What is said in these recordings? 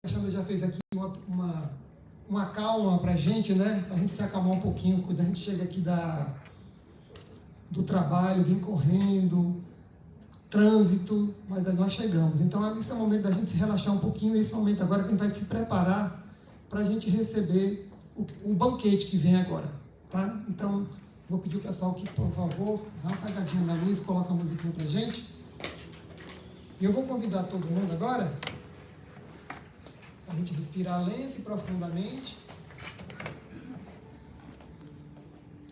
Alexandre já fez aqui uma calma para a gente, né? Para a gente se acalmar um pouquinho quando a gente chega aqui do trabalho, vem correndo, trânsito, mas aí nós chegamos. Então, esse é o momento da gente relaxar um pouquinho, esse momento agora que a gente vai se preparar para a gente receber o banquete que vem agora, tá? Então, vou pedir ao pessoal que, por favor, dá uma apagadinha na luz, coloca a musiquinha para a gente. E eu vou convidar todo mundo agora a gente respirar lento e profundamente,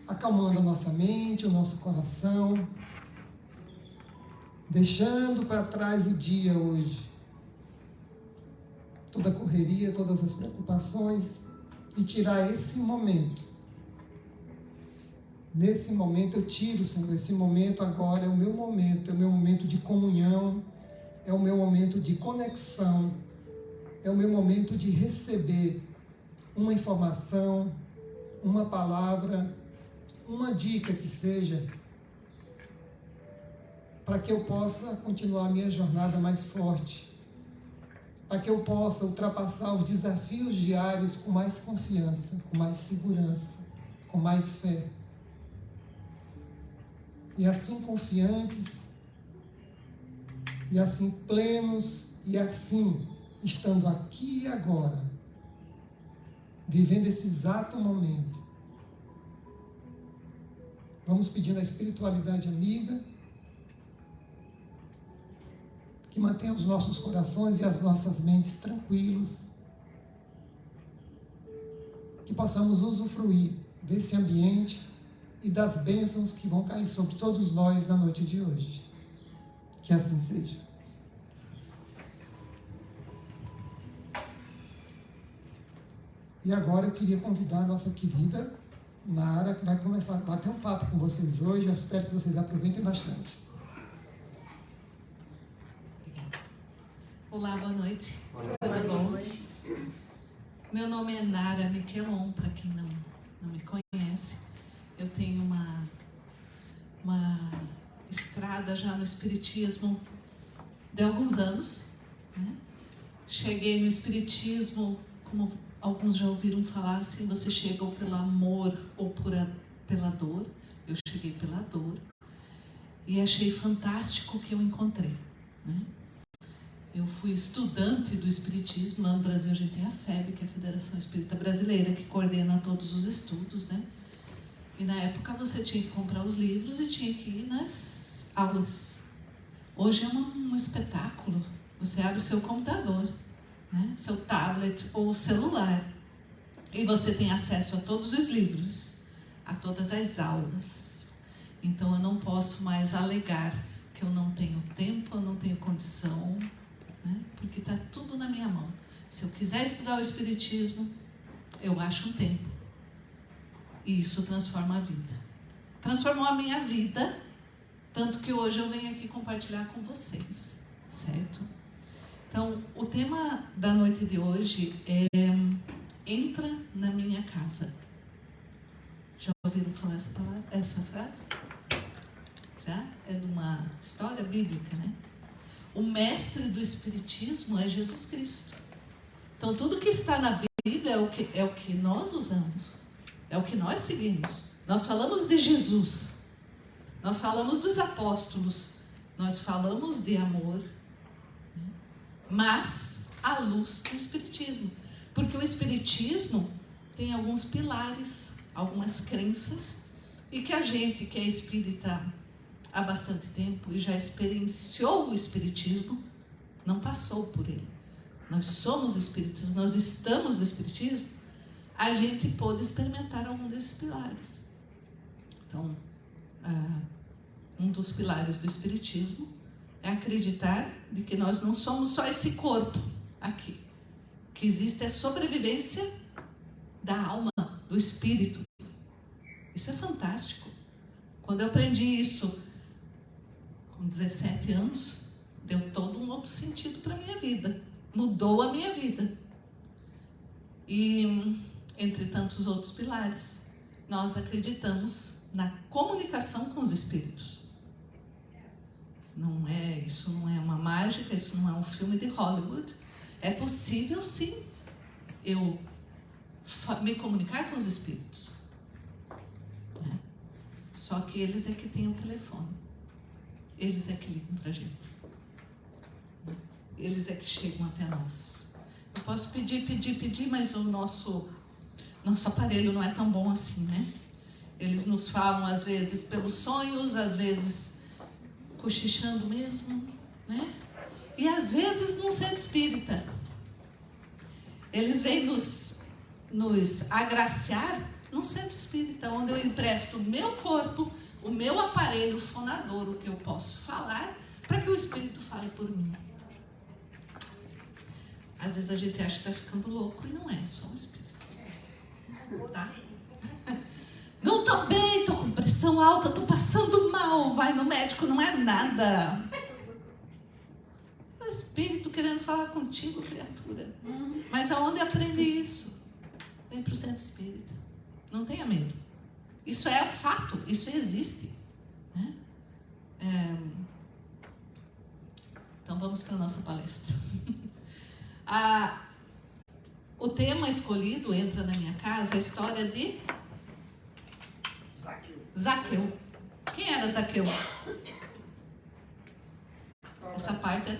acalmando a nossa mente, o nosso coração, deixando para trás o dia hoje, toda a correria, todas as preocupações, e tirar esse momento. Nesse momento eu tiro, Senhor, esse momento agora é o meu momento de comunhão, é o meu momento de conexão, é o meu momento de receber uma informação, uma palavra, uma dica que seja, para que eu possa continuar a minha jornada mais forte, para que eu possa ultrapassar os desafios diários com mais confiança, com mais segurança, com mais fé. E assim confiantes, e assim plenos, e assim estando aqui e agora, vivendo esse exato momento. Vamos pedindo à espiritualidade amiga que mantenha os nossos corações e as nossas mentes tranquilos, que possamos usufruir desse ambiente e das bênçãos que vão cair sobre todos nós na noite de hoje. Que assim seja. E agora eu queria convidar a nossa querida Nara, que vai começar a bater um papo com vocês hoje. Eu espero que vocês aproveitem bastante. Olá, boa noite. Tudo bom? Meu nome é Nara Miquelon, para quem não me conhece. Eu tenho uma estrada já no Espiritismo de alguns anos, né? Cheguei no Espiritismo, como alguns já ouviram falar, assim, você chega ou pelo amor ou pela dor. Eu cheguei pela dor e achei fantástico o que eu encontrei, né? Eu fui estudante do Espiritismo. Lá no Brasil a gente tem a FEB, que é a Federação Espírita Brasileira, que coordena todos os estudos, né? E na época você tinha que comprar os livros e tinha que ir nas aulas. Hoje é um espetáculo. Você abre o seu computador, né? Seu tablet ou celular, e você tem acesso a todos os livros, a todas as aulas. Então eu não posso mais alegar que eu não tenho tempo, eu não tenho condição, né? Porque está tudo na minha mão. Se eu quiser estudar o Espiritismo, eu acho um tempo. E isso transforma a vida. Transformou a minha vida, tanto que hoje eu venho aqui compartilhar com vocês, certo? Então, o tema da noite de hoje é Entra na minha casa. Já ouviram falar essa frase? Já? É de uma história bíblica, né? O mestre do Espiritismo é Jesus Cristo. Então, tudo que está na Bíblia é o que nós usamos, é o que nós seguimos. Nós falamos de Jesus, nós falamos dos apóstolos, nós falamos de amor, mas à luz do Espiritismo. Porque o Espiritismo tem alguns pilares, algumas crenças, e que a gente que é espírita há bastante tempo e já experienciou o Espiritismo, não passou por ele. Nós somos espíritas, nós estamos no Espiritismo, a gente pôde experimentar algum desses pilares. Então, um dos pilares do Espiritismo é acreditar de que nós não somos só esse corpo aqui, que existe a sobrevivência da alma, do espírito. Isso é fantástico. Quando eu aprendi isso com 17 anos, deu todo um outro sentido para a minha vida, mudou a minha vida. E entre tantos outros pilares, nós acreditamos na comunicação com os espíritos. Isso não é uma mágica, isso não é um filme de Hollywood, É possível, sim, eu me comunicar com os espíritos. Né? Só que eles é que têm o telefone. Eles é que ligam pra gente. Eles é que chegam até nós. Eu posso pedir, mas o nosso aparelho não é tão bom assim, né? Eles nos falam, às vezes, pelos sonhos, às vezes cochichando mesmo, né? E às vezes num centro espírita. Eles vêm nos agraciar num centro espírita, onde eu empresto o meu corpo, o meu aparelho fonador, o que eu posso falar, para que o espírito fale por mim. Às vezes a gente acha que está ficando louco e não é, só um espírito. Tá? Não estou bem, estou com pressão alta, estou passando mal, vai no médico, não é nada. É o espírito querendo falar contigo, criatura. Mas aonde aprende isso? Vem para o centro espírita. Não tenha medo. Isso é fato, isso existe. Né? Então vamos para a nossa palestra. O tema escolhido, Entra na Minha Casa, é a história de Zaqueu. Quem era Zaqueu? Essa parte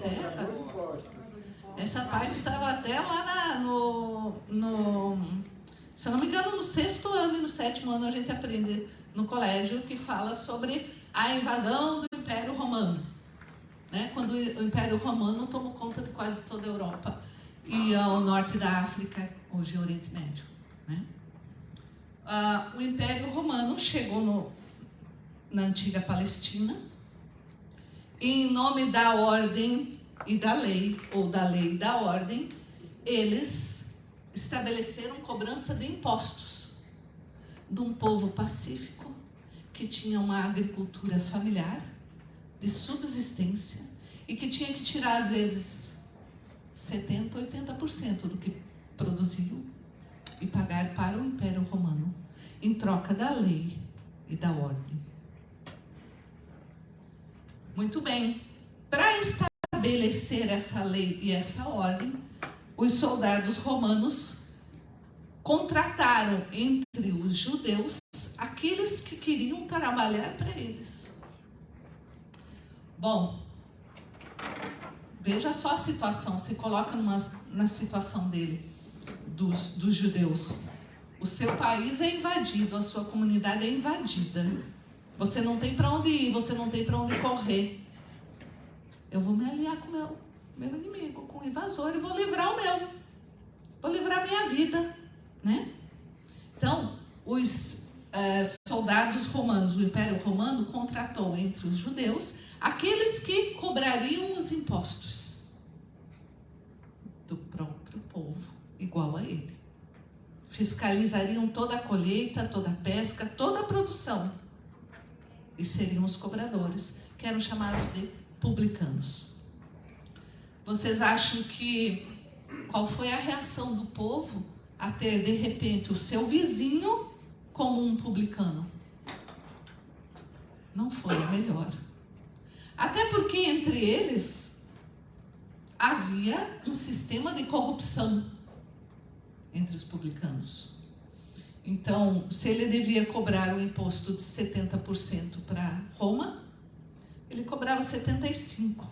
estava até lá se eu não me engano, no 6º ano e no 7º ano a gente aprende no colégio, que fala sobre a invasão do Império Romano. Né? Quando o Império Romano tomou conta de quase toda a Europa e ao norte da África, hoje é o Oriente Médio. Né? O Império Romano chegou na antiga Palestina e, em nome da ordem e da lei, ou da lei e da ordem, eles estabeleceram cobrança de impostos de um povo pacífico que tinha uma agricultura familiar, de subsistência, e que tinha que tirar, às vezes, 70%, 80% do que produziam e pagar para o Império Romano, em troca da lei e da ordem. Muito bem. Para estabelecer essa lei e essa ordem, os soldados romanos contrataram entre os judeus aqueles que queriam trabalhar para eles. Bom, veja só a situação, se coloca na situação dos judeus. O seu país é invadido, a sua comunidade é invadida. Você não tem para onde ir, você não tem para onde correr. Eu vou me aliar com o meu inimigo, com o invasor, e vou livrar o meu. Vou livrar a minha vida. Né? Então, os soldados romanos, o Império Romano contratou entre os judeus aqueles que cobrariam os impostos do próprio povo, igual a ele. Fiscalizariam toda a colheita, toda a pesca, toda a produção. E seriam os cobradores, que eram chamados de publicanos. Vocês acham qual foi a reação do povo a ter, de repente, o seu vizinho como um publicano? Não foi a melhor. Até porque entre eles havia um sistema de corrupção entre os publicanos. Então, se ele devia cobrar o imposto de 70% para Roma, ele cobrava 75%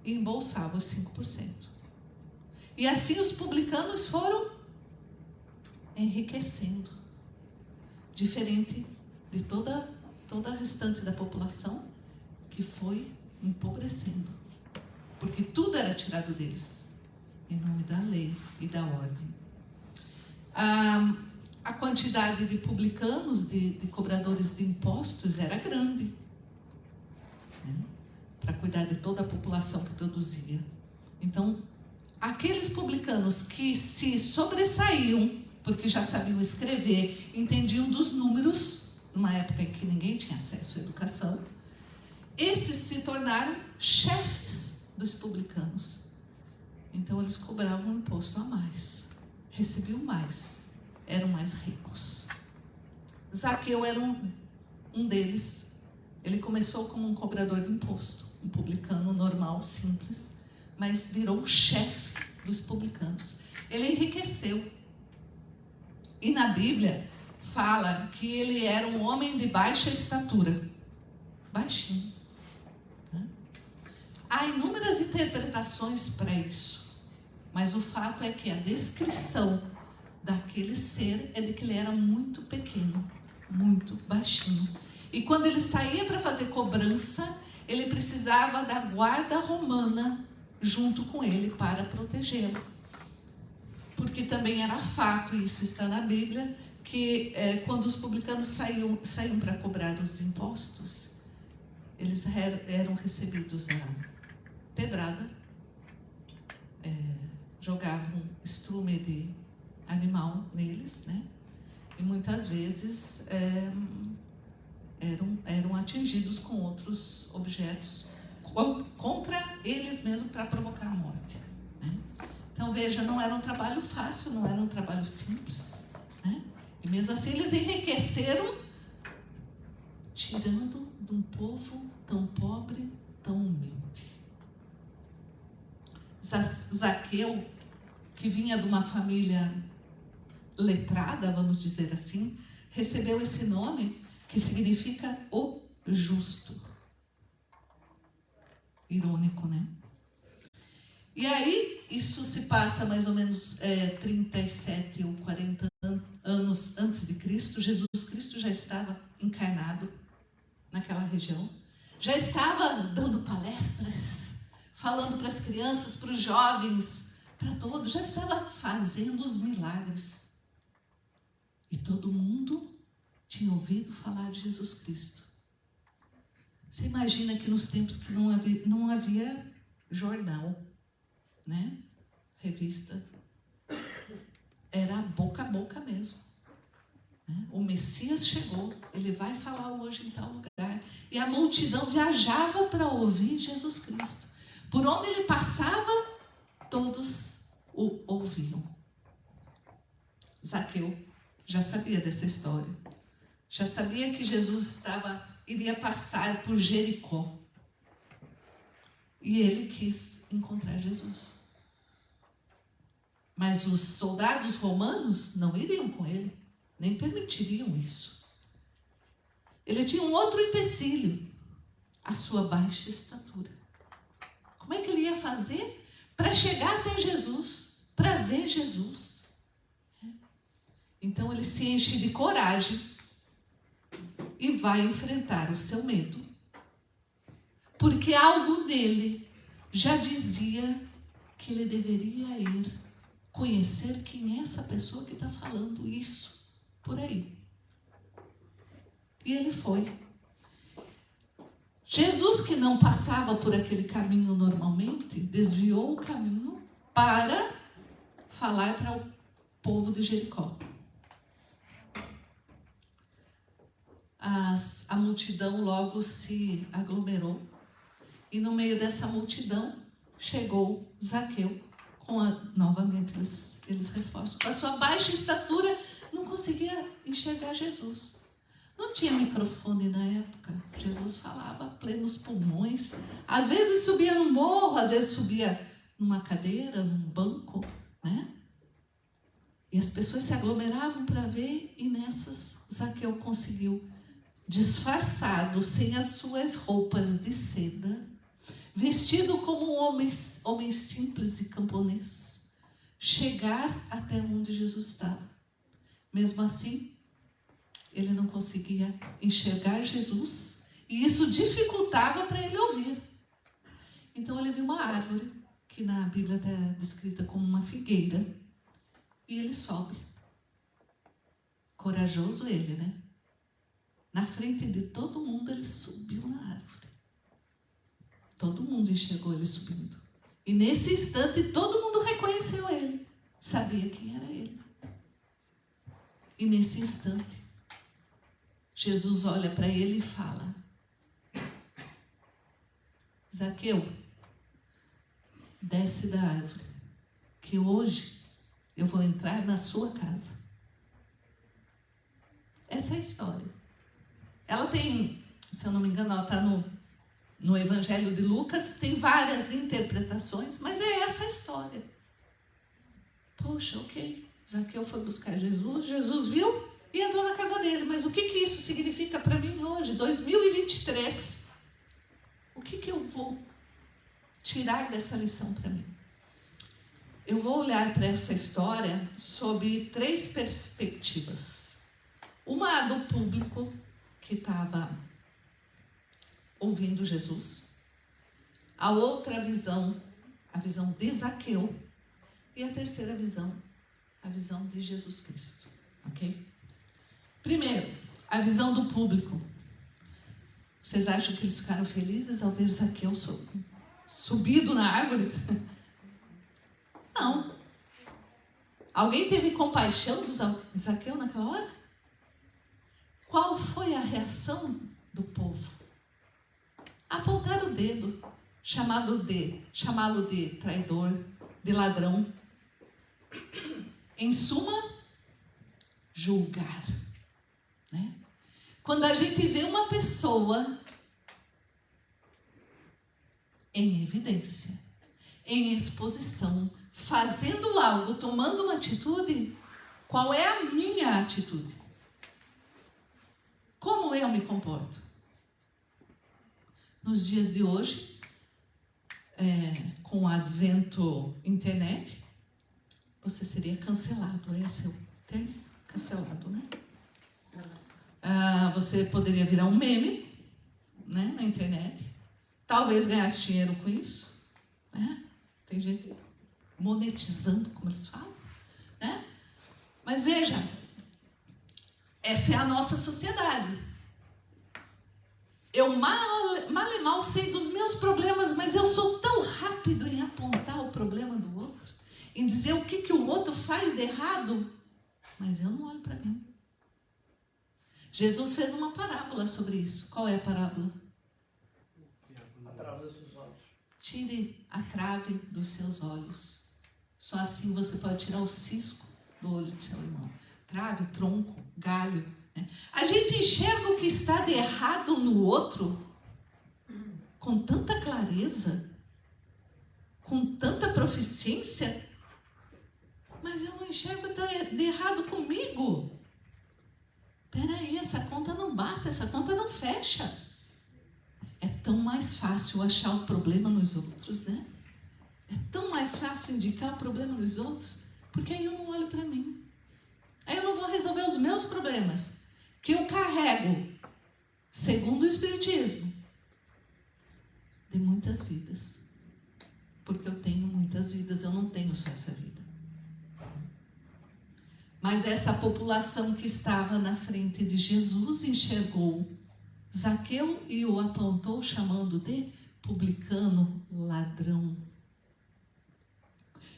e embolsava os 5%. E assim os publicanos foram enriquecendo, diferente de toda a restante da população, que foi empobrecendo, porque tudo era tirado deles, em nome da lei e da ordem. A quantidade de publicanos, de cobradores de impostos, era grande, né? Para cuidar de toda a população que produzia. Então, aqueles publicanos que se sobressaíam, porque já sabiam escrever, entendiam dos números, numa época em que ninguém tinha acesso à educação, esses se tornaram chefes dos publicanos. Então, eles cobravam um imposto a mais, recebiam mais, eram mais ricos. Zaqueu era um deles. Ele começou como um cobrador de imposto, um publicano normal, simples, mas virou o chefe dos publicanos. Ele enriqueceu. E na Bíblia fala que ele era um homem de baixa estatura. Baixinho. Há inúmeras interpretações para isso. Mas o fato é que a descrição daquele ser é de que ele era muito pequeno, muito baixinho. E quando ele saía para fazer cobrança, ele precisava da guarda romana junto com ele para protegê-lo. Porque também era fato, e isso está na Bíblia, que quando os publicanos saíam para cobrar os impostos, eles eram recebidos a pedrada, jogavam estrume de animal neles, né? E muitas vezes eram atingidos com outros objetos contra eles mesmos para provocar a morte, né? Então veja, não era um trabalho fácil, não era um trabalho simples, né? E mesmo assim eles enriqueceram, tirando de um povo tão pobre, tão humilde. Zaqueu, que vinha de uma família letrada, vamos dizer assim, recebeu esse nome que significa o justo. Irônico, né? E aí, isso se passa mais ou menos 37 ou 40 anos antes de Cristo. Jesus Cristo já estava encarnado naquela região. Já estava dando palestras, falando para as crianças, para os jovens, para todos. Já estava fazendo os milagres. E todo mundo tinha ouvido falar de Jesus Cristo. Você imagina que nos tempos que não havia jornal, né? Revista. Era boca a boca mesmo, né? O Messias chegou, ele vai falar hoje em tal lugar. E a multidão viajava para ouvir Jesus Cristo. Por onde ele passava, todos o ouviam. Zaqueu já sabia dessa história. Já sabia que Jesus iria passar por Jericó. E ele quis encontrar Jesus. Mas os soldados romanos não iriam com ele, nem permitiriam isso. Ele tinha um outro empecilho, a sua baixa estatura. Como é que ele ia fazer para chegar até Jesus, para ver Jesus? Então ele se enche de coragem e vai enfrentar o seu medo. Porque algo nele já dizia que ele deveria ir conhecer quem é essa pessoa que está falando isso por aí. E ele foi. Jesus, que não passava por aquele caminho normalmente, desviou o caminho para falar para o povo de Jericó. A multidão logo se aglomerou. E no meio dessa multidão chegou Zaqueu. Novamente eles reforçam. Com a sua baixa estatura, não conseguia enxergar Jesus. Não tinha microfone na época. Jesus falava a plenos pulmões. Às vezes subia no morro, às vezes subia numa cadeira, num banco, né? E as pessoas se aglomeravam para ver, e nessas Zaqueu conseguiu, disfarçado, sem as suas roupas de seda, vestido como um homem simples e camponês, chegar até onde Jesus estava. Mesmo assim, ele não conseguia enxergar Jesus, e isso dificultava para ele ouvir. Então ele viu uma árvore, que na Bíblia está descrita como uma figueira, e ele sobe. Corajoso ele, né? Na frente de todo mundo, ele subiu na árvore. Todo mundo enxergou ele subindo. E nesse instante, todo mundo reconheceu ele. Sabia quem era ele. E nesse instante, Jesus olha para ele e fala: Zaqueu, desce da árvore, que hoje eu vou entrar na sua casa. Essa é a história. Ela tem, se eu não me engano, ela está no no Evangelho de Lucas, tem várias interpretações, mas é essa a história. Poxa, ok, Zaqueu foi buscar Jesus, Jesus viu e entrou na casa dele. Mas o que isso significa para mim hoje, 2023? O que eu vou tirar dessa lição para mim? Eu vou olhar para essa história sob 3 perspectivas. Uma do público que estava ouvindo Jesus. A outra visão, a visão de Zaqueu. E a terceira visão, a visão de Jesus Cristo. Ok? Primeiro, a visão do público. Vocês acham que eles ficaram felizes ao ver Zaqueu subido na árvore? Não. Alguém teve compaixão de Zaqueu naquela hora? Qual foi a reação do povo? Apontar o dedo, chamá-lo de traidor, de ladrão. Em suma, julgar. Né? Quando a gente vê uma pessoa em evidência, em exposição, fazendo algo, tomando uma atitude, qual é a minha atitude? Como eu me comporto? Nos dias de hoje, com o advento internet, você seria cancelado, esse é o termo? Cancelado, né? Você poderia virar um meme, né, na internet. Talvez ganhasse dinheiro com isso. Né? Tem gente monetizando, como eles falam. Né? Mas veja, essa é a nossa sociedade. Eu mal e mal sei dos meus problemas, mas eu sou tão rápido em apontar o problema do outro, em dizer o que o outro faz de errado, mas eu não olho para mim. Jesus fez uma parábola sobre isso. Qual é a parábola? A trave dos seus olhos. Tire a trave dos seus olhos. Só assim você pode tirar o cisco do olho do seu irmão. Trave, tronco, galho. Né? A gente enxerga o que está de errado no outro com tanta clareza, com tanta proficiência, mas eu não enxergo de errado comigo. Peraí, essa conta não bate, essa conta não fecha. É tão mais fácil achar o problema nos outros, né? É tão mais fácil indicar o problema nos outros, porque aí eu não olho para mim. Aí eu não vou resolver os meus problemas, que eu carrego, segundo o Espiritismo, de muitas vidas. Porque eu tenho muitas vidas, eu não tenho só essa vida. Mas essa população que estava na frente de Jesus enxergou Zaqueu e o apontou chamando de publicano, ladrão.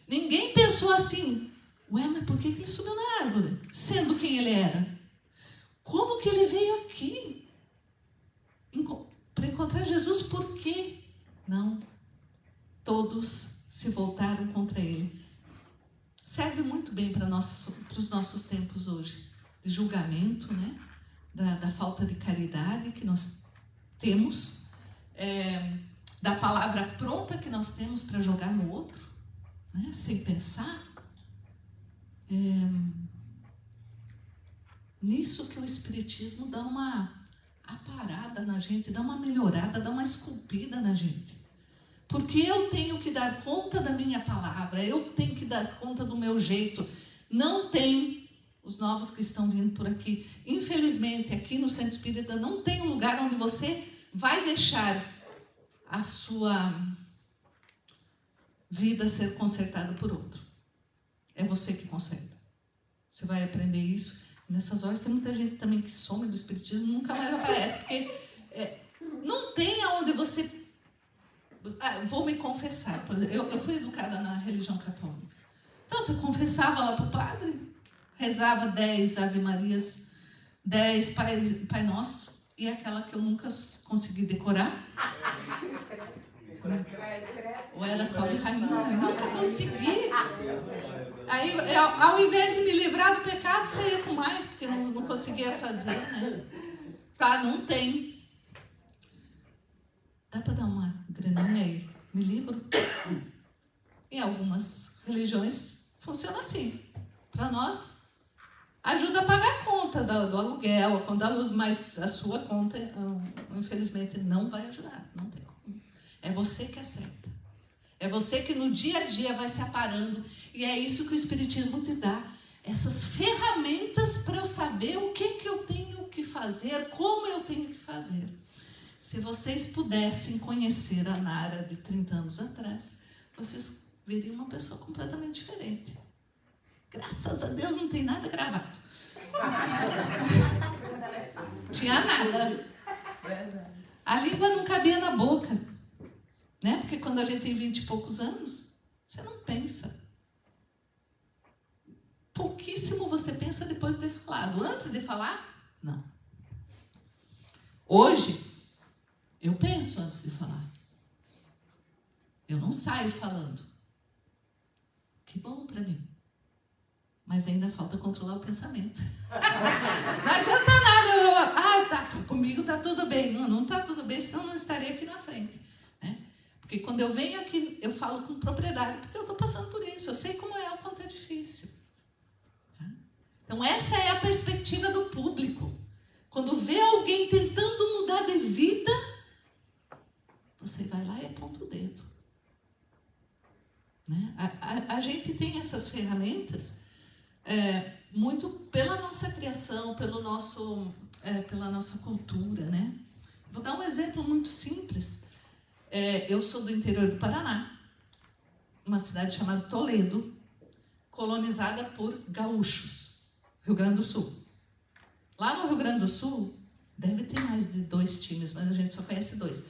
Ninguém pensou assim, ué, mas por que ele subiu na árvore? Sendo quem ele era. Como que ele veio aqui? Para encontrar Jesus, por quê? Não. Todos se voltaram contra ele. Serve muito bem para os nossos tempos hoje, de julgamento, né? Da falta de caridade que nós temos, da palavra pronta que nós temos para jogar no outro, né? Sem pensar. Nisso que o Espiritismo dá uma aparada na gente, dá uma melhorada, dá uma esculpida na gente. Porque eu tenho que dar conta da minha palavra, eu tenho que dar conta do meu jeito. Não tem, os novos que estão vindo por aqui, infelizmente aqui no Centro Espírita não tem um lugar onde você vai deixar a sua vida ser consertada por outro. É você que conserta. Você vai aprender isso. Nessas horas tem muita gente também que some do Espiritismo, nunca mais aparece, porque não tem aonde você... vou me confessar. Por exemplo, eu fui educada na religião católica. Então, você confessava lá para o padre, rezava 10 Ave Marias, 10 Pai Nossos, e aquela que eu nunca consegui decorar. Ou era Salve Rainha, nunca consegui. Aí, ao invés de me livrar do pecado, saía com mais, porque eu não conseguia fazer, né? Tá, não tem. Dá para dar uma graninha aí? Me livro? Em algumas religiões funciona assim. Para nós, ajuda a pagar a conta do aluguel, a conta da luz, mas a sua conta, infelizmente, não vai ajudar. Não tem como. É você que acerta. É você que no dia a dia vai se aparando. E é isso que o Espiritismo te dá. Essas ferramentas para eu saber o que eu tenho que fazer, como eu tenho que fazer. Se vocês pudessem conhecer a Nara de 30 anos atrás, vocês veriam uma pessoa completamente diferente. Graças a Deus não tem nada gravado. Tinha nada. A língua não cabia na boca. Né? Porque quando a gente tem 20 e poucos anos, você não pensa. Pouquíssimo você pensa depois de ter falado. Antes de falar, não. Hoje, eu penso antes de falar. Eu não saio falando. Que bom para mim. Mas ainda falta controlar o pensamento. Não adianta nada. Comigo está tudo bem. Não está tudo bem, senão eu não estaria aqui na frente. Né? Porque quando eu venho aqui, eu falo com propriedade, porque eu estou passando por isso. Eu sei como é, o quanto é difícil. Então, essa é a perspectiva do público. Quando vê alguém tentando mudar de vida, você vai lá e aponta o dedo. Né? A gente tem essas ferramentas muito pela nossa criação, pela nossa cultura. Né? Vou dar um exemplo muito simples. Eu sou do interior do Paraná, uma cidade chamada Toledo, colonizada por gaúchos, Rio Grande do Sul. Lá no Rio Grande do Sul, deve ter mais de 2 times, mas a gente só conhece 2.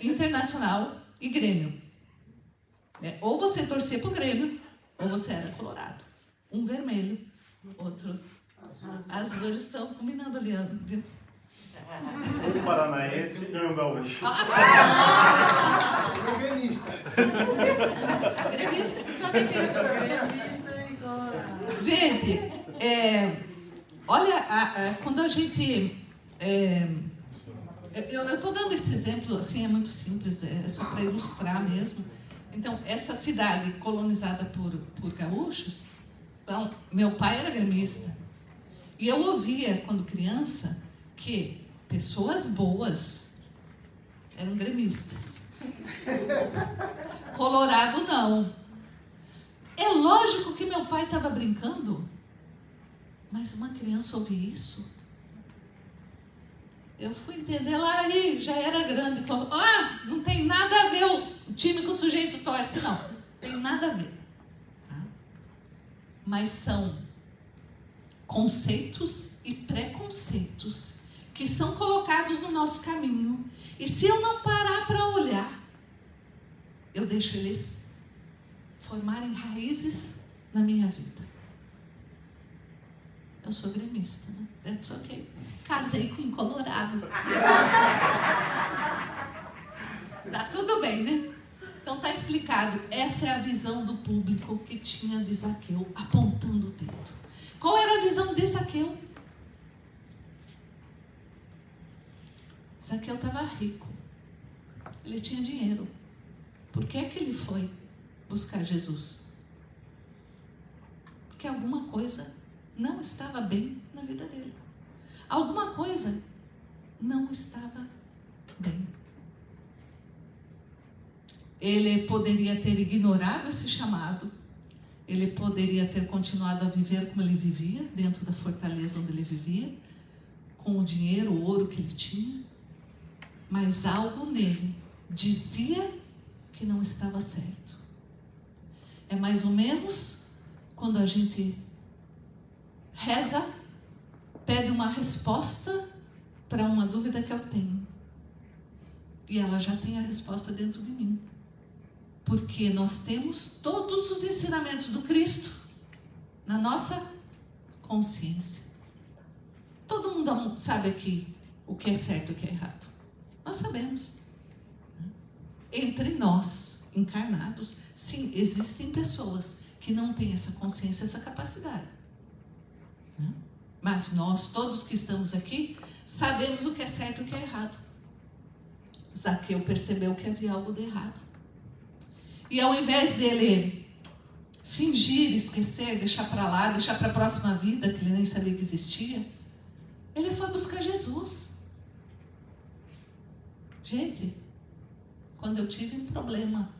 Internacional e Grêmio. Ou você torcia para o Grêmio, ou você era colorado. Um vermelho, outro azul. Eles estão combinando ali. Um paranaense e um gaúcho. É gremista. Gremista? Gente, olha, quando a gente... eu estou dando esse exemplo, assim, é muito simples, é só para ilustrar mesmo. Então, essa cidade colonizada por gaúchos, então, meu pai era gremista. E eu ouvia, quando criança, que pessoas boas eram gremistas. Colorado, não. É lógico que meu pai estava brincando, mas uma criança ouvir isso... Eu fui entender lá e já era grande. Não tem nada a ver o time que o sujeito torce, não. Tem nada a ver. Tá? Mas são conceitos e preconceitos que são colocados no nosso caminho. E se eu não parar para olhar, eu deixo eles formarem raízes na minha vida. Eu sou gremista, né? That's okay. Casei com um colorado. Tá tudo bem, né? Então tá explicado. Essa é a visão do público que tinha de Zaqueu, apontando o dedo. Qual era a visão de Zaqueu? Zaqueu estava rico. Ele tinha dinheiro. Por que é que ele foi buscar Jesus? Porque alguma coisa não estava bem na vida dele. Alguma coisa não estava bem. Ele poderia ter ignorado esse chamado. Ele poderia ter continuado a viver como ele vivia, dentro da fortaleza onde ele vivia, com o dinheiro, o ouro que ele tinha. Mas algo nele dizia que não estava certo. É mais ou menos quando a gente reza, pede uma resposta para uma dúvida que eu tenho. E ela já tem a resposta dentro de mim. Porque nós temos todos os ensinamentos do Cristo na nossa consciência. Todo mundo sabe aqui o que é certo e o que é errado. Nós sabemos. Entre nós, encarnados, sim, existem pessoas que não têm essa consciência, essa capacidade. Mas nós, todos que estamos aqui, sabemos o que é certo e o que é errado. Zaqueu percebeu que havia algo de errado. E ao invés dele fingir, esquecer, deixar para lá, deixar para a próxima vida, que ele nem sabia que existia, ele foi buscar Jesus. Gente, quando eu tive um problema,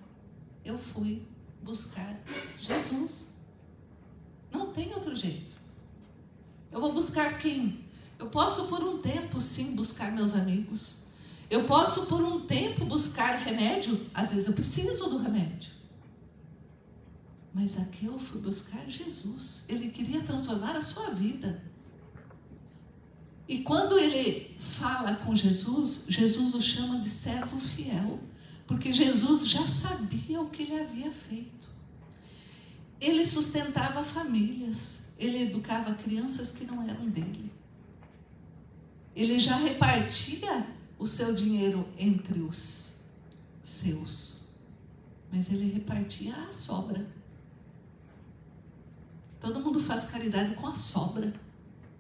eu fui buscar Jesus. Não tem outro jeito. Eu vou buscar quem? Eu posso por um tempo, sim, buscar meus amigos. Eu posso por um tempo buscar remédio. Às vezes eu preciso do remédio. Mas aqui eu fui buscar Jesus. Ele queria transformar a sua vida. E quando ele fala com Jesus, Jesus o chama de servo fiel. Porque Jesus já sabia o que ele havia feito. Ele sustentava famílias. Ele educava crianças que não eram dele. Ele já repartia o seu dinheiro entre os seus. Mas ele repartia a sobra. Todo mundo faz caridade com a sobra.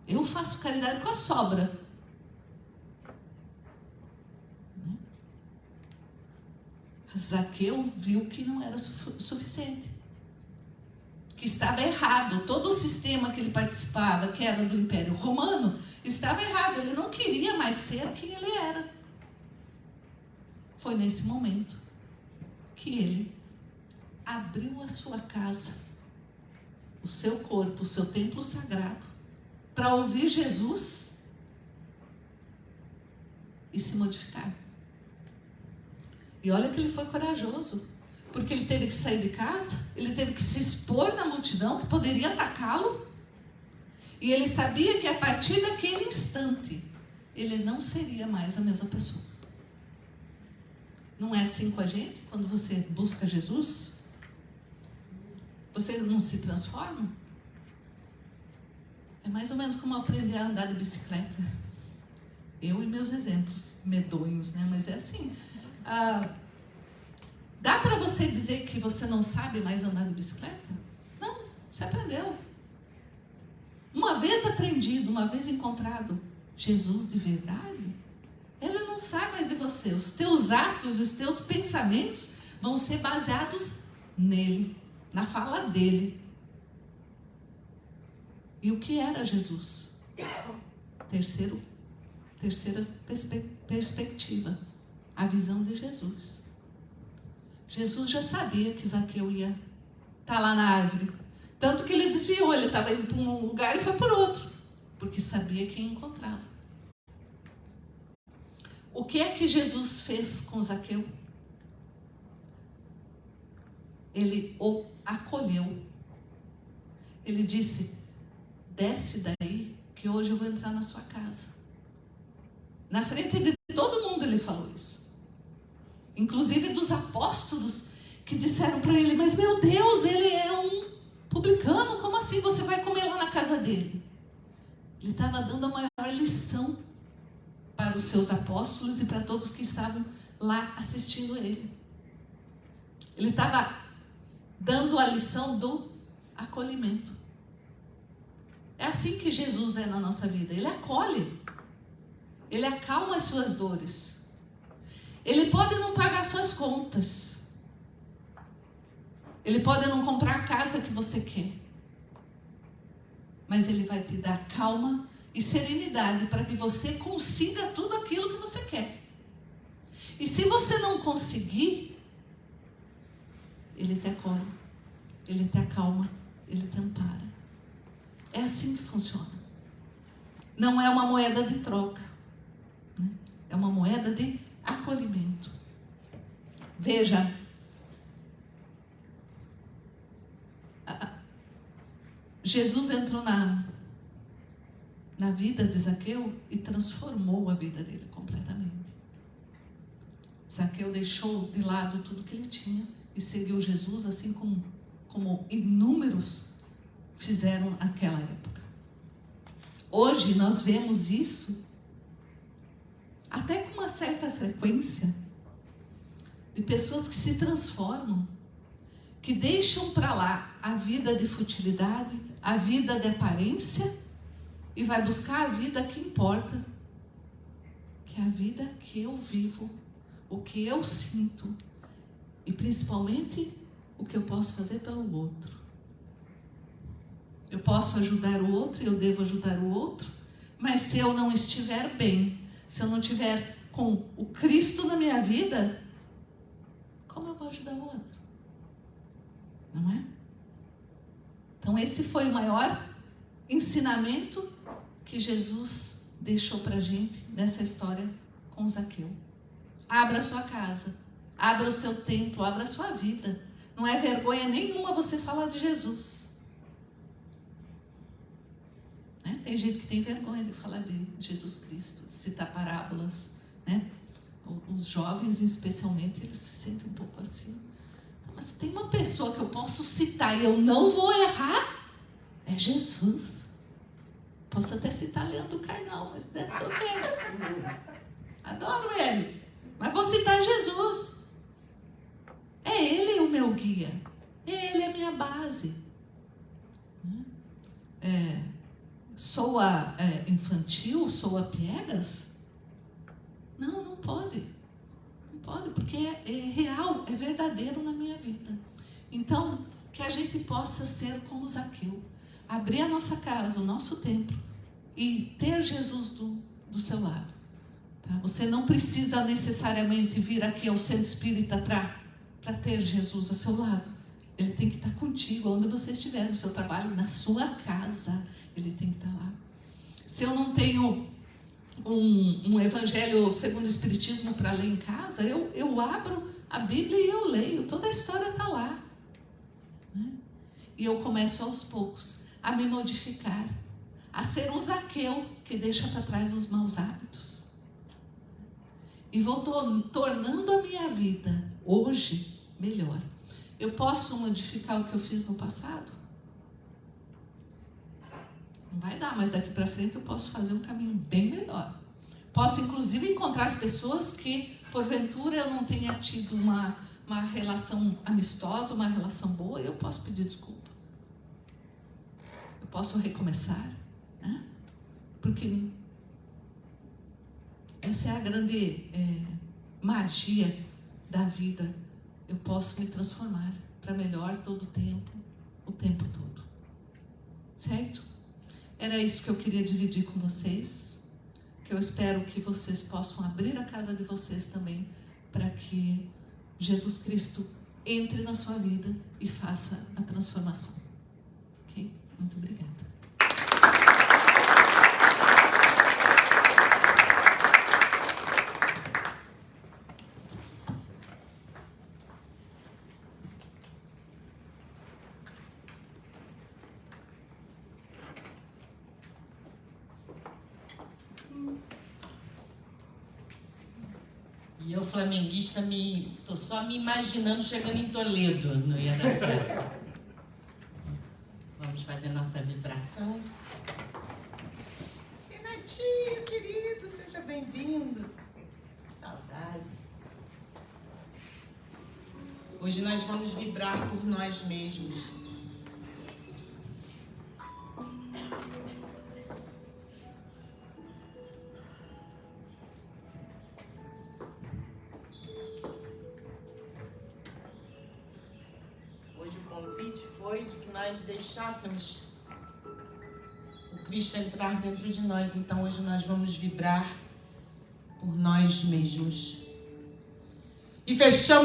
Eu faço caridade com a sobra. Zaqueu viu que não era suficiente. Que estava errado. Todo o sistema que ele participava, que era do Império Romano, estava errado. Ele não queria mais ser quem ele era. Foi nesse momento que ele abriu a sua casa, o seu corpo, o seu templo sagrado, para ouvir Jesus e se modificar. E olha que ele foi corajoso, porque ele teve que sair de casa, ele teve que se expor na multidão que poderia atacá-lo, e ele sabia que a partir daquele instante, ele não seria mais a mesma pessoa. Não é assim com a gente? Quando você busca Jesus, você não se transforma? É mais ou menos como aprender a andar de bicicleta. Eu e meus exemplos medonhos, né? Mas é assim. Dá para você dizer que você não sabe mais andar de bicicleta? Não, você aprendeu. Uma vez aprendido, uma vez encontrado Jesus de verdade, ele não sai mais de você. Os teus atos, os teus pensamentos vão ser baseados nele, na fala dele. E o que era Jesus? Terceira perspectiva, a visão de Jesus. Jesus já sabia que Zaqueu ia estar lá na árvore. Tanto que ele desviou, ele estava indo para um lugar e foi para outro. Porque sabia quem encontrava. O que é que Jesus fez com Zaqueu? Ele o acolheu. Ele disse: desce daí, que hoje eu vou entrar na sua casa. Na frente de todo mundo ele falou isso. Inclusive dos apóstolos que disseram para ele: mas meu Deus, ele é um publicano, como assim você vai comer lá na casa dele? Ele estava dando a maior lição para os seus apóstolos e para todos que estavam lá assistindo ele. Ele estava dando a lição do acolhimento. É assim que Jesus é na nossa vida. Ele acolhe. Ele acalma as suas dores. Ele pode não pagar suas contas. Ele pode não comprar a casa que você quer. Mas ele vai te dar calma e serenidade para que você consiga tudo aquilo que você quer. E se você não conseguir, ele te acolhe, ele te acalma, ele te ampara. É assim que funciona. Não é uma moeda de troca, né? É uma moeda de acolhimento. Veja, Jesus entrou na vida de Zaqueu e transformou a vida dele completamente. Zaqueu deixou de lado tudo que ele tinha e seguiu Jesus, assim como inúmeros fizeram naquela época. Hoje nós vemos isso até com uma certa frequência, de pessoas que se transformam, que deixam para lá a vida de futilidade, a vida de aparência, e vai buscar a vida que importa, que é a vida que eu vivo o que eu sinto e principalmente o que eu posso fazer pelo outro. Eu posso ajudar o outro e eu devo ajudar o outro, mas se eu não estiver bem, se eu não estiver com o Cristo na minha vida, como eu vou ajudar o outro? Não é? Então esse foi o maior ensinamento que Jesus deixou para a gente nessa história com Zaqueu. Abra a sua casa, abra o seu templo, abra a sua vida. Não é vergonha nenhuma você falar de Jesus. Né? Tem gente que tem vergonha de falar de Jesus Cristo, de citar parábolas. Né? Os jovens, especialmente, eles se sentem um pouco assim. Mas tem uma pessoa que eu posso citar e eu não vou errar, é Jesus. Posso até citar Leandro Carnal, mas that's okay. Adoro ele, mas vou citar Jesus. É ele o meu guia, ele é a minha base. Soa infantil, soa piegas? Não pode. Não pode, porque é real, é verdadeiro na minha vida. Então, que a gente possa ser como Zaqueu. Abrir a nossa casa, o nosso templo e ter Jesus do seu lado. Tá? Você não precisa necessariamente vir aqui ao centro espírita para ter Jesus a seu lado. Ele tem que estar contigo, onde você estiver, no seu trabalho, na sua casa. Ele tem que estar lá. Se eu não tenho um evangelho segundo o Espiritismo para ler em casa, eu abro a Bíblia e eu leio. Toda a história está lá. Né? E eu começo aos poucos a me modificar, a ser um Zaqueu que deixa para trás os maus hábitos. E vou tornando a minha vida, hoje, melhor. Eu posso modificar o que eu fiz no passado? Não vai dar, mas daqui para frente eu posso fazer um caminho bem melhor. Posso, inclusive, encontrar as pessoas que, porventura, eu não tenha tido uma relação amistosa, uma relação boa, e eu posso pedir desculpa. Eu posso recomeçar, né? Porque essa é a grande magia da vida. Eu posso me transformar para melhor todo o tempo todo. Certo? Era isso que eu queria dividir com vocês, que eu espero que vocês possam abrir a casa de vocês também, para que Jesus Cristo entre na sua vida e faça a transformação. Ok? Muito obrigada. E eu, flamenguista, tô só me imaginando chegando em Toledo, não ia dar certo. Vamos fazer nossa vibração. Renatinho, querido, seja bem-vindo. Saudade. Hoje nós vamos vibrar por nós mesmos. Nós deixássemos o Cristo entrar dentro de nós. Então hoje nós vamos vibrar por nós mesmos. E fechamos